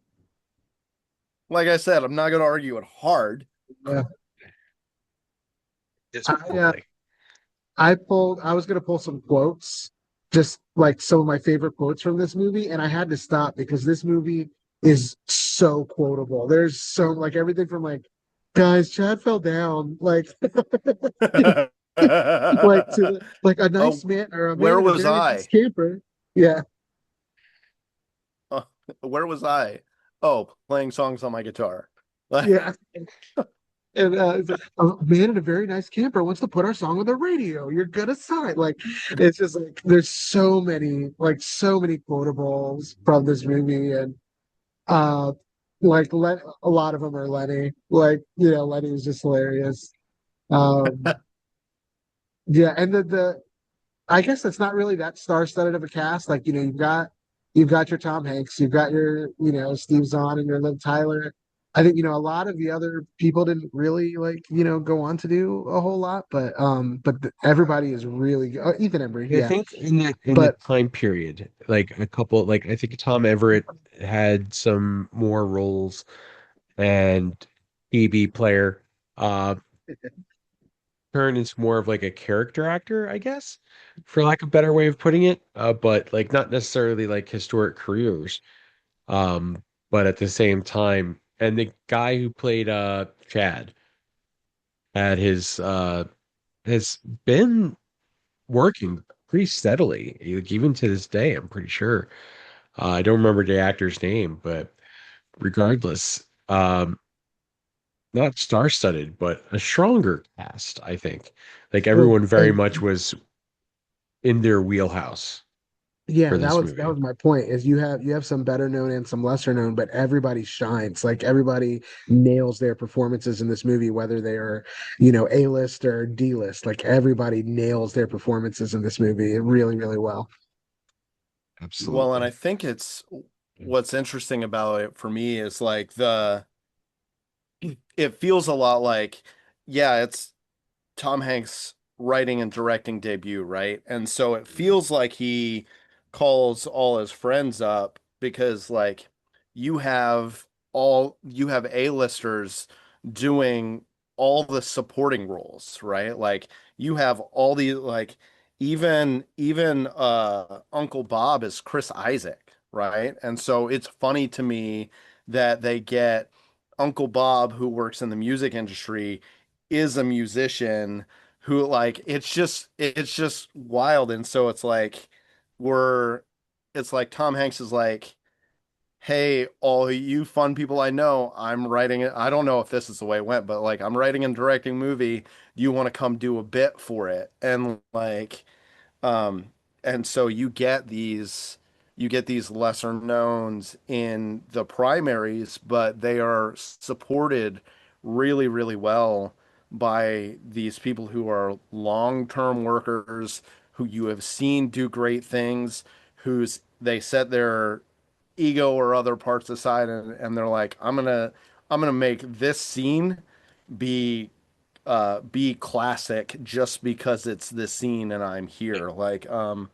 S2: Like I said, I'm not going to argue it hard.
S1: Yeah.
S3: Just
S1: I
S3: mildly.
S1: I was gonna pull some quotes, just like some of my favorite quotes from this movie, and I had to stop because this movie is so quotable. There's so like everything from like, guys, Chad fell down, like like to like a nice
S2: Oh,
S1: man or a man
S2: where
S1: in a
S2: was
S1: very nice
S2: I?
S1: camper. Yeah,
S2: Uh, where was I? Oh, playing songs on my guitar. Like,
S1: yeah. And it's like, a man in a very nice camper wants to put our song on the radio. You're gonna sign. Like, it's just like there's so many quotables from this movie, and uh, a lot of them are Lenny. Like, Lenny was just hilarious. Um, yeah, and the I guess it's not really that star-studded of a cast. Like, you've got your Tom Hanks, you've got your, Steve Zahn and your Liv Tyler. I think, a lot of the other people didn't really like, go on to do a whole lot, but everybody is really good. Oh, Ethan Embry,
S3: I
S1: yeah.
S3: think in the
S1: But
S3: time period, like a couple, like I think Tom Everett had some more roles and EB player. Uh, Kern is more of like a character actor, I guess, for lack of a better way of putting it. But like not necessarily like historic careers. But at the same time, and the guy who played Chad had has been working pretty steadily, like, even to this day, I'm pretty sure. I don't remember the actor's name, but regardless, not star-studded, but a stronger cast, I think. Like
S1: Well,
S3: everyone very
S1: and
S3: much was in their wheelhouse
S1: yeah,
S3: for
S1: that
S3: this
S1: was that
S3: movie.
S1: was my point. Is you have some better known and some lesser known, but everybody shines. Like everybody nails their performances in this movie, whether they are, A-list or D-list. Like everybody nails their performances in this movie really, really well.
S2: Well, and I
S3: Absolutely.
S2: think it's what's interesting about it for me is like the it feels a lot like, yeah, it's Tom Hanks' writing and directing debut, right? And so it feels like he calls all his friends up because like you have A-listers doing all the supporting roles, right? Like you have all the like even Uncle Bob is Chris Isaac, right? And so it's funny to me that they get Uncle Bob, who works in the music industry, is a musician who like it's just wild. And so we're it's like Tom Hanks is like, hey, all you fun people I know, I'm writing it. I don't know if this is the way it went, but like I'm writing and directing a movie. Do you want to come do a bit for it? Um, and so you get these lesser knowns in the primaries, but they are supported really, really well by these people who are long-term workers who you have seen do great things, who's they set their ego or other parts aside and they're like, I'm gonna make this scene be be classic just because it's this scene and I'm here. Um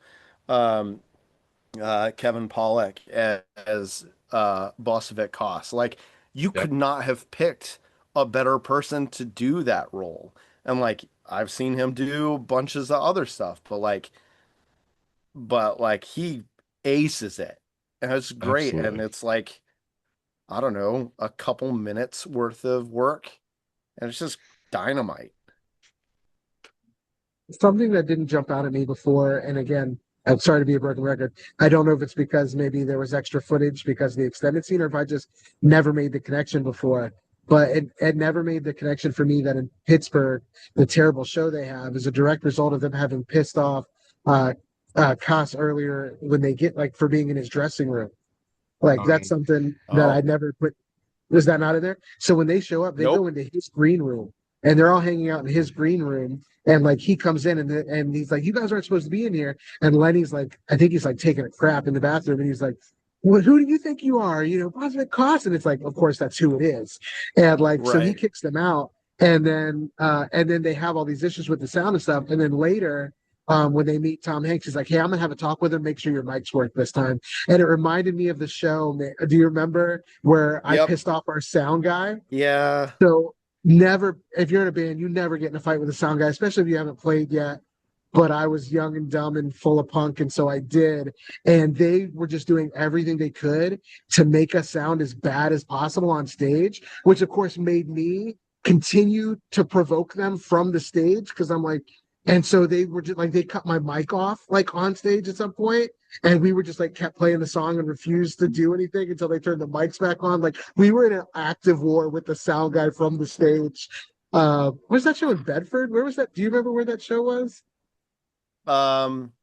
S2: Kevin Pollak as Bosovic Koss. Like you
S3: Yep,
S2: could not have picked a better person to do that role. And like I've seen him do bunches of other stuff, but like he aces it. And it's great. And
S3: absolutely.
S2: it's like, I don't know, a couple minutes worth of work. And it's just dynamite.
S1: Something that didn't jump out at me before, and again, I'm sorry to be a broken record. I don't know if it's because maybe there was extra footage because of the extended scene, or if I just never made the connection before. But it never made the connection for me that in Pittsburgh, the terrible show they have is a direct result of them having pissed off uh, Koss earlier when they get like for being in his dressing room. Like that's
S3: Um,
S1: something that I
S2: Oh,
S1: never put. Was that not in there? So when they show up, they go
S2: nope.
S1: into his green room and they're all hanging out in his green room. And like he comes in and he's like, "You guys aren't supposed to be in here." And Lenny's like, I think he's like taking a crap in the bathroom, and he's like, "Well, who do you think you are? Prospect Cost." And it's like, of course, that's who it is. And like, so he
S2: Right.
S1: kicks them out, and then they have all these issues with the sound and stuff. And then later, when they meet Tom Hanks, he's like, "Hey, I'm gonna have a talk with him. Make sure your mics work this time." And it reminded me of the show. Do you remember where I
S2: Yep.
S1: pissed off our sound guy?
S2: Yeah.
S1: So never, if you're in a band, you never get in a fight with a sound guy, especially if you haven't played yet. But I was young and dumb and full of punk, and so I did. And they were just doing everything they could to make us sound as bad as possible on stage, which of course made me continue to provoke them from the stage because I'm like, and so they were just like they cut my mic off like on stage at some point, and we were just like kept playing the song and refused to do anything until they turned the mics back on. Like we were in an active war with the sound guy from the stage. Was that show in Bedford? Where was that? Do you remember where that show was?
S2: Um,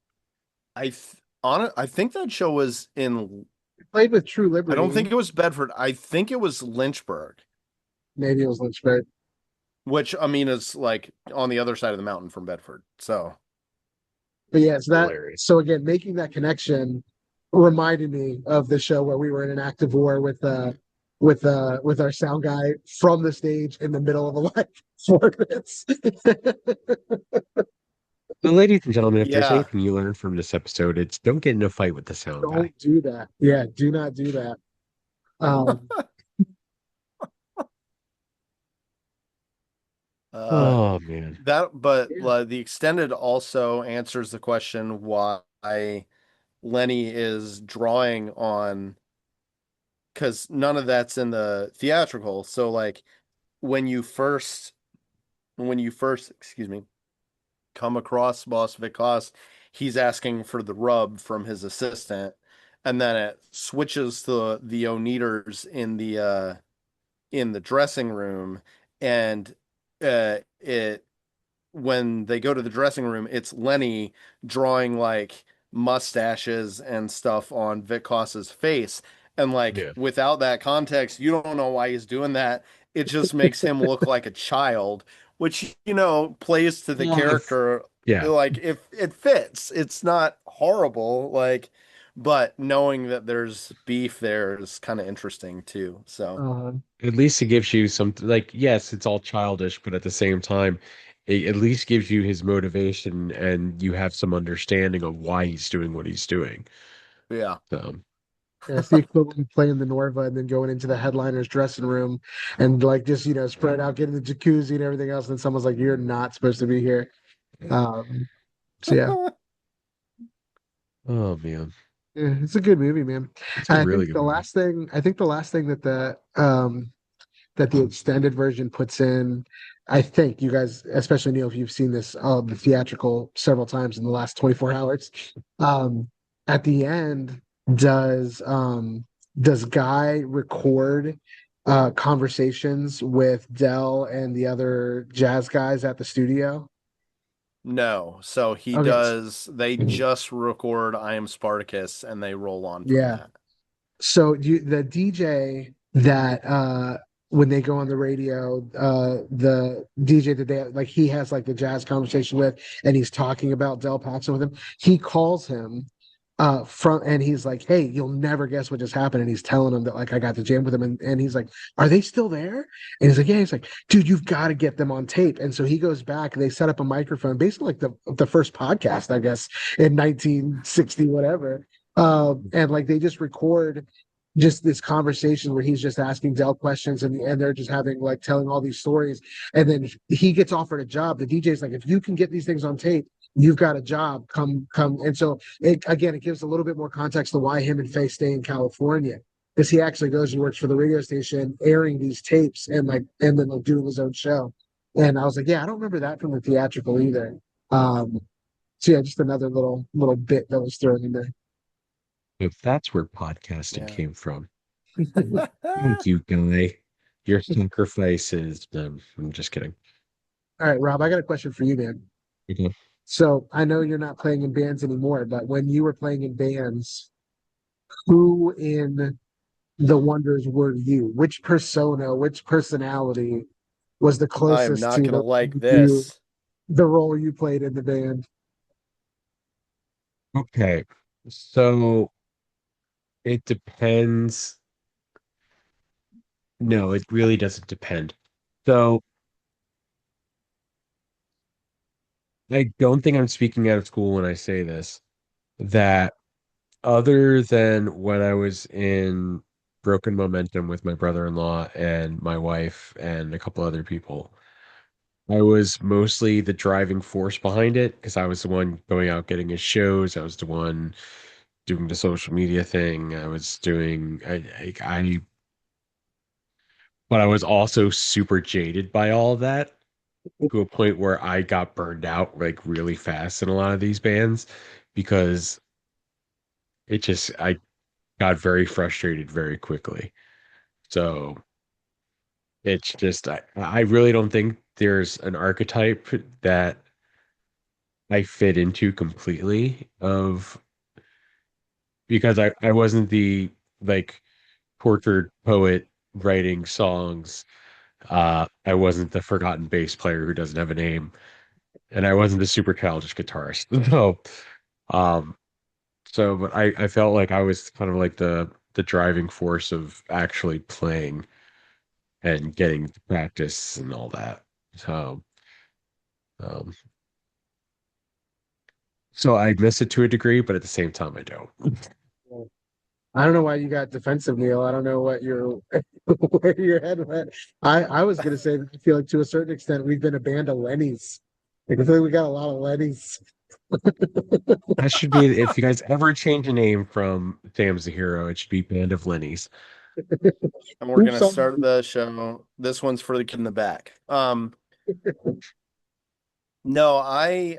S2: I think that show was in.
S1: Played with True
S2: I don't
S1: Liberty.
S2: think it was Bedford. I think it was Lynchburg,
S1: Maybe it was Lynchburg.
S2: which I mean is like on the other side of the mountain from Bedford. So
S1: But yeah, so that
S3: hilarious.
S1: so again, making that connection reminded me of the show where we were in an active war with our sound guy from the stage in the middle of a live performance.
S3: Well, ladies and gentlemen, if there's
S2: yeah,
S3: anything you learned from this episode, it's don't get in a fight with the sound guy.
S1: Don't do that. Yeah, do not do that. Um,
S2: Uh,
S3: Oh man.
S2: but
S1: Yeah.
S2: the extended also answers the question why Lenny is drawing on, because none of that's in the theatrical. So like when you first excuse me, come across Boss Vikas, he's asking for the rub from his assistant, and then it switches to the Oneaters in the dressing room, and it when they go to the dressing room, it's Lenny drawing like mustaches and stuff on Vikas's face. And like
S3: Yeah.
S2: without that context, you don't know why he's doing that. It just makes him look like a child, which plays to the
S3: Yeah.
S2: character.
S3: Yeah.
S2: Like if it fits, it's not horrible. Like, but knowing that there's beef there is kind of interesting too. So
S1: Uh,
S3: At least it gives you some, like, yes, it's all childish, but at the same time, it at least gives you his motivation and you have some understanding of why he's doing what he's doing.
S2: yeah.
S3: So,
S1: yeah, it's the equivalent of playing the Norva and then going into the headliner's dressing room and like just spread out, getting the jacuzzi and everything else. And someone's like, "You're not supposed to be here." Um, so yeah,
S3: oh man,
S1: yeah, it's a good movie, man.
S3: it's a
S1: I
S3: really
S1: think
S3: good
S1: the
S3: movie.
S1: last thing, I think the last thing that the extended version puts in, I think you guys, especially Neil, if you've seen this the theatrical several times in the last 24 hours, um, at the end, does does Guy record conversations with Dell and the other jazz guys at the studio?
S2: No. So he
S1: Okay,
S2: does, they just record I Am Spartacus and they roll on from
S1: yeah.
S2: that.
S1: So the DJ that when they go on the radio, the DJ that they like he has like the jazz conversation with, and he's talking about Del Paxton with him. He calls him from and he's like, "Hey, you'll never guess what just happened." And he's telling him that like I got to jam with him, and he's like, "Are they still there?" And he's like, "Yeah." He's like, "Dude, you've got to get them on tape." And so he goes back. They set up a microphone, basically like the first podcast, I guess, in 1960, whatever. And like they just record just this conversation where he's just asking Dell questions and they're just having like telling all these stories. And then he gets offered a job. The DJ's like, if you can get these things on tape, you've got a job. Come. And so it gives a little bit more context to why him and Faye stay in California. Because he actually goes and works for the radio station, airing these tapes and then like doing his own show. And I was like, yeah, I don't remember that from the theatrical either. Um, so yeah, just another little bit that was thrown in there.
S3: If that's where podcasting
S2: Yeah.
S3: came from. Thank you, Guy. Your sacrifice is, I'm just kidding.
S1: All right, Rob, I got a question for you, man.
S3: Okay.
S1: So I know you're not playing in bands anymore, but when you were playing in bands, who in the Wonders were you? Which persona, which personality was the
S2: I am
S1: closest
S2: not
S1: to
S2: gonna like
S1: you,
S2: this.
S1: the role you played in the band?
S3: Okay. So it depends. No, it really doesn't depend. So I don't think I'm speaking out of school when I say this, that other than when I was in Broken Momentum with my brother-in-law and my wife and a couple other people, I was mostly the driving force behind it because I was the one going out getting his shows. I was the one doing the social media thing. I was doing, but I was also super jaded by all of that to a point where I got burned out like really fast in a lot of these bands because I got very frustrated very quickly. So it's just, I really don't think there's an archetype that I fit into completely of because I wasn't the like tortured poet writing songs. I wasn't the forgotten bass player who doesn't have a name, and I wasn't the super childish guitarist. Um, but I felt like I was kind of like the driving force of actually playing and getting to practice and all that. So, um, so I miss it to a degree, but at the same time, I don't.
S1: I don't know why you got defensive, Neil. I don't know what your where your head went. I was gonna say that I feel like to a certain extent we've been a band of Lennies. Like, I feel like we got a lot of Lennies.
S3: That should be if you guys ever change a name from Sam's the Hero, it should be Band of Lennies.
S2: And we're
S1: Oops,
S2: gonna start the show. This one's for the kid in the back. No,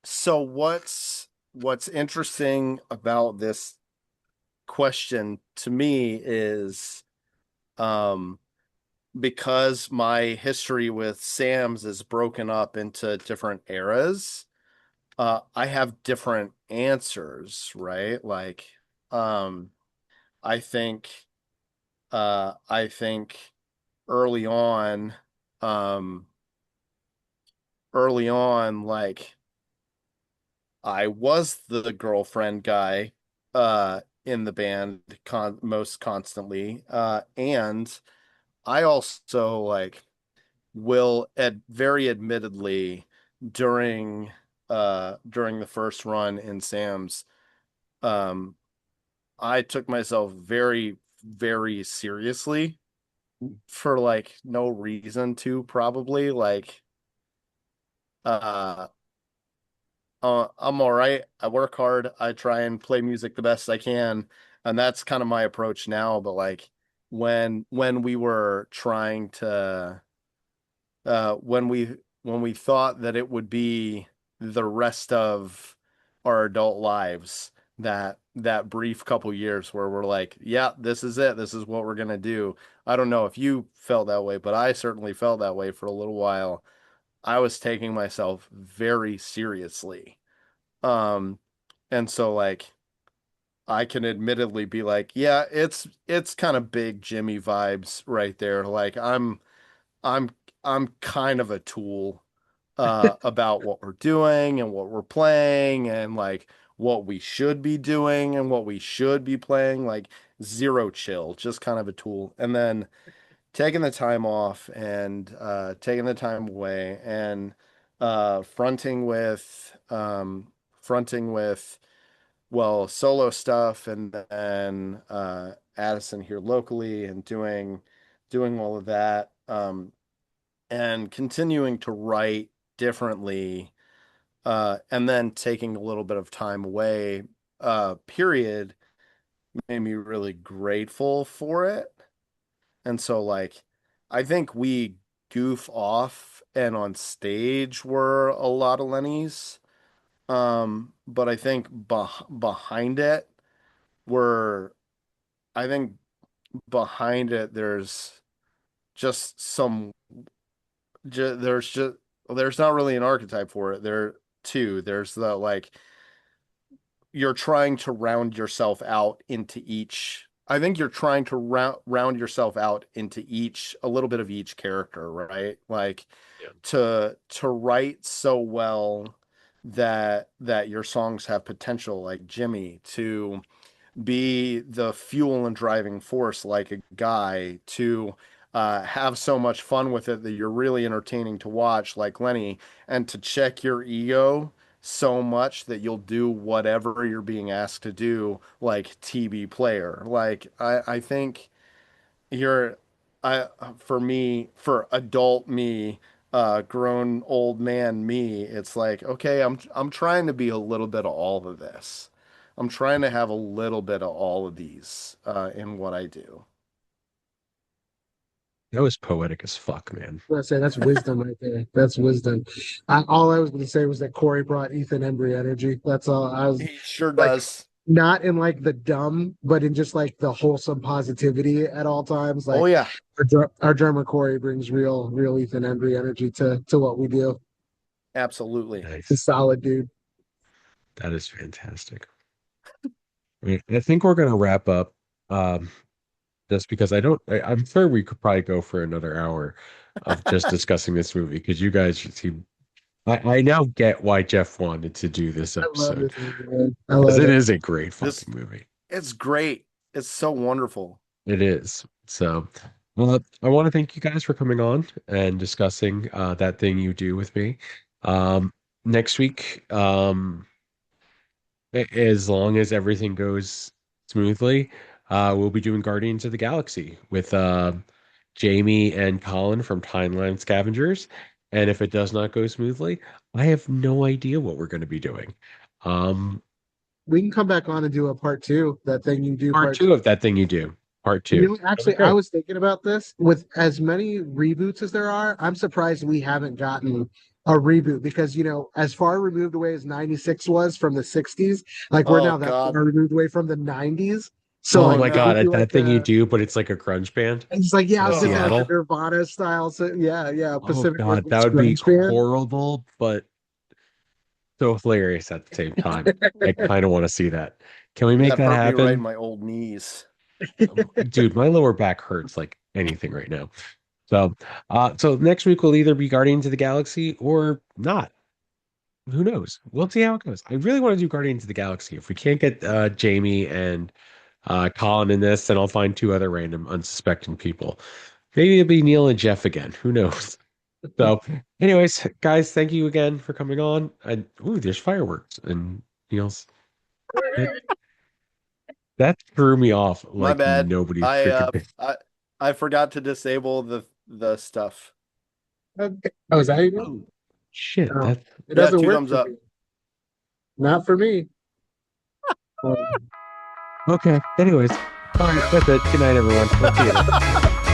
S2: so what's interesting about this question to me is um because my history with Sam's is broken up into different eras, I have different answers, right? Like, um, I think, I think early on, um, like I was the girlfriend guy, in the band most constantly, and I also like will very admittedly during during the first run in Sam's, um I took myself very, very seriously for like no reason to probably like uh I'm all right. I work hard. I try and play music the best I can, and that's kind of my approach now. But like when we were trying to when we thought that it would be the rest of our adult lives, that brief couple years where we're like, yeah, this is it. This is what we're gonna do. I don't know if you felt that way, but I certainly felt that way for a little while. I was taking myself very seriously. Um, and so like I can admittedly be like, yeah, it's kind of big Jimmy vibes right there. Like I'm I'm kind of a tool about what we're doing and what we're playing and like what we should be doing and what we should be playing. Like zero chill, just kind of a tool. And then taking the time off and taking the time away and fronting with well solo stuff and then Addison here locally and doing all of that. And continuing to write differently, and then taking a little bit of time away, period, made me really grateful for it. And so, like, I think we goof off and on stage were a lot of Lenny's. But I think behind it, we're, I think behind it, there's just some there's just there's not really an archetype for it. There's the like you're trying to round yourself out into each. I think you're trying to round yourself out into each a little bit of each character, right? Like
S3: Yeah.
S2: to write so well that your songs have potential, like Jimmy, to be the fuel and driving force like a guy, to have so much fun with it that you're really entertaining to watch like Lenny, and to check your ego so much that you'll do whatever you're being asked to do like TB player. Like I think you're I for me, for adult me, grown old man me, it's like, okay, I'm trying to be a little bit of all of this. I'm trying to have a little bit of all of these in what I do.
S3: That was poetic as fuck, man.
S1: I say that's wisdom right there. That's wisdom. All I was going to say was that Corey brought Ethan Embry energy. That's all. I was
S2: He sure
S1: like,
S2: does.
S1: not in like the dumb, but in just like the wholesome positivity at all times.
S2: Oh
S1: Like
S2: yeah,
S1: our drummer Corey brings real Ethan Embry energy to what we do.
S2: absolutely.
S1: He's a
S3: Nice.
S1: solid dude.
S3: That is fantastic. I think we're gonna wrap up. Um, just because I'm sure we could probably go for another hour of just discussing this movie because you guys seem. I now get why Jeff wanted to do this
S1: I love
S3: episode
S1: this movie, man. I
S3: because
S1: love
S3: it
S1: it.
S3: is a great
S2: This
S3: fucking movie.
S2: it's great. It's so wonderful.
S3: It is. So, I want to thank you guys for coming on and discussing that thing you do with me. Next week, as long as everything goes smoothly, we'll be doing Guardians of the Galaxy with Jamie and Colin from Timeline Scavengers. And if it does not go smoothly, I have no idea what we're going to be doing. Um,
S1: We can come back on and do a part two. That thing you do
S3: part
S1: part
S3: two
S1: two.
S3: of that thing you do. Part
S1: You
S3: two.
S1: know,
S3: That'd be
S1: actually, I
S3: great.
S1: was thinking about this. With as many reboots as there are, I'm surprised we haven't gotten a reboot because, as far removed away as 96 was from the 60s, like we're
S2: Oh
S1: now that
S2: God.
S1: far removed away from the 90s. So,
S3: Oh
S2: Oh
S1: like,
S3: my
S1: if we
S3: God,
S2: no.
S3: at
S1: do
S3: that
S1: like
S3: thing you do, but it's like a grunge band
S1: it's like, yeah, I
S3: in
S1: was gonna say
S2: Ugh.
S1: like a
S3: Seattle.
S1: Nirvana style. So, yeah,
S3: Oh
S1: Pacific
S3: God, that
S1: Northwest
S3: would be
S1: grunge band.
S3: horrible, but so hilarious at the same time. I kind of want to see that. Can we make
S2: That
S3: that
S2: hurt me right in
S3: happen?
S2: my old knees.
S3: Dude, my lower back hurts like anything right now. So next week will either be Guardians of the Galaxy or not. Who knows? We'll see how it goes. I really want to do Guardians of the Galaxy. If we can't get Jamie and Colin in this, then I'll find two other random unsuspecting people. Maybe it'll be Neil and Jeff again. Who knows? So, anyways, guys, thank you again for coming on. And ooh, there's fireworks and Neil's. That, that threw me off
S2: My
S3: like
S2: bad.
S3: nobody's
S2: I
S3: freaking.
S2: uh I forgot to disable the stuff.
S1: Okay. Oh, is that how you do it?
S3: Oh, shit.
S1: Oh,
S3: That
S1: it
S2: Yeah,
S1: doesn't
S2: two
S1: work
S2: thumbs
S1: for
S2: up.
S1: me. Not for me. Um,
S3: okay. Anyways, all right. That's it. Good night, everyone. We'll see you then.